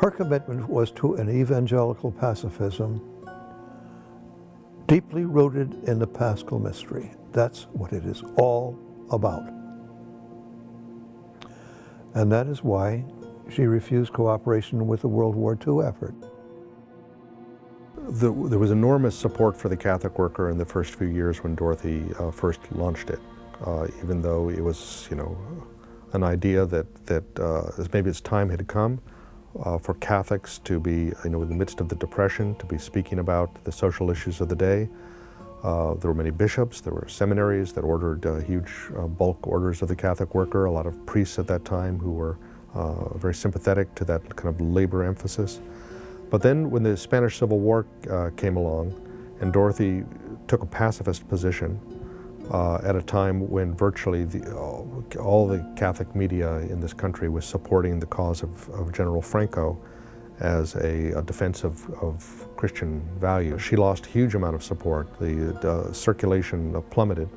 Her commitment was to an evangelical pacifism deeply rooted in the Paschal mystery. That's what it is all about. And that is why she refused cooperation with the World War II effort. There was enormous support for the Catholic worker in the first few years when Dorothy first launched it, even though it was, an idea that maybe its time had come for Catholics to be, in the midst of the Depression, to be speaking about the social issues of the day. There were many bishops, there were seminaries that ordered huge bulk orders of the Catholic worker, a lot of priests at that time who were very sympathetic to that kind of labor emphasis. But then when the Spanish Civil War came along and Dorothy took a pacifist position at a time when virtually all the Catholic media in this country was supporting the cause of General Franco as a defense of Christian values. She lost a huge amount of support. The circulation plummeted.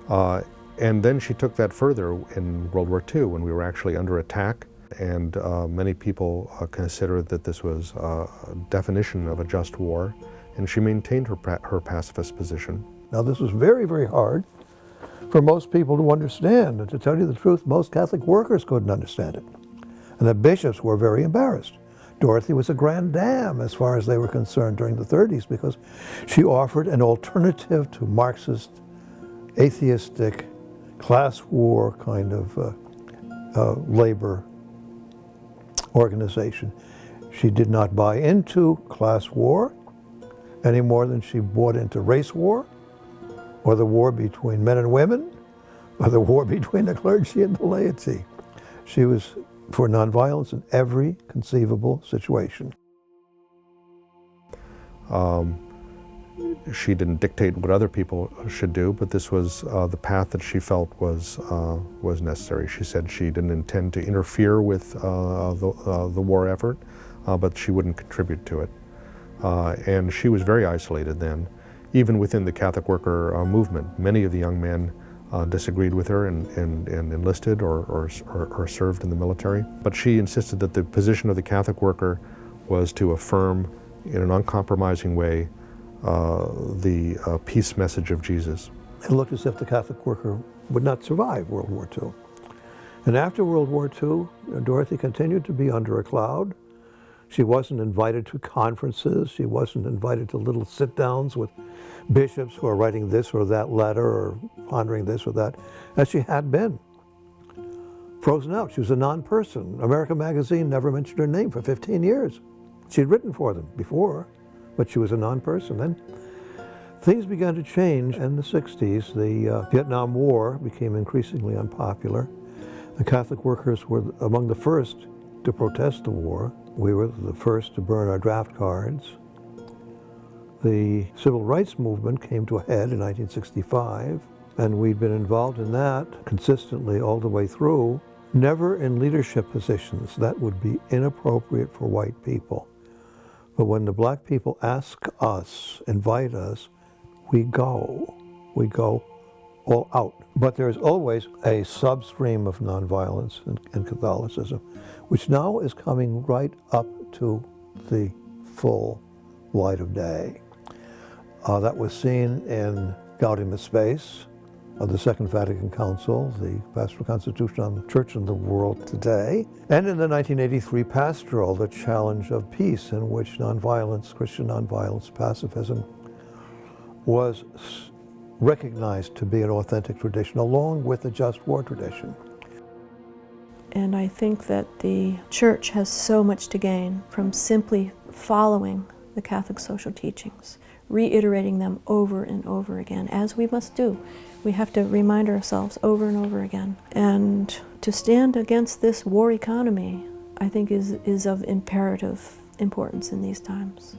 And then she took that further in World War II when we were actually under attack. And many people considered that this was a definition of a just war. And she maintained her pacifist position. Now this was very, very hard for most people to understand. And to tell you the truth, most Catholic workers couldn't understand it. And the bishops were very embarrassed. Dorothy was a grand dame as far as they were concerned during the 30s because she offered an alternative to Marxist, atheistic, class war kind of labor organization. She did not buy into class war any more than she bought into race war, or the war between men and women, or the war between the clergy and the laity. She was for nonviolence in every conceivable situation. She didn't dictate what other people should do, but this was the path that she felt was necessary. She said she didn't intend to interfere with the war effort, but she wouldn't contribute to it. And she was very isolated then, even within the Catholic worker movement. Many of the young men disagreed with her and enlisted or served in the military. But she insisted that the position of the Catholic worker was to affirm in an uncompromising way the peace message of Jesus. It looked as if the Catholic worker would not survive World War II. And after World War II, Dorothy continued to be under a cloud. She wasn't invited to conferences. She wasn't invited to little sit-downs with bishops who are writing this or that letter or pondering this or that, as she had been. Frozen out. She was a non-person. American Magazine never mentioned her name for 15 years. She'd written for them before, but she was a non-person. Then things began to change in the 60s. The Vietnam War became increasingly unpopular. The Catholic workers were among the first to protest the war. We were the first to burn our draft cards. The civil rights movement came to a head in 1965, and we'd been involved in that consistently all the way through, never in leadership positions. That would be inappropriate for white people. But when the black people ask us, invite us, we go. We go all out. But there's always a substream of nonviolence in Catholicism, which now is coming right up to the full light of day. That was seen in Gaudium et Spes of the Second Vatican Council, the Pastoral Constitution on the Church in the World Today, and in the 1983 Pastoral, the Challenge of Peace, in which nonviolence, Christian nonviolence, pacifism, was recognized to be an authentic tradition, along with the just war tradition. And I think that the Church has so much to gain from simply following the Catholic social teachings, reiterating them over and over again, as we must do. We have to remind ourselves over and over again. And to stand against this war economy, I think is of imperative importance in these times.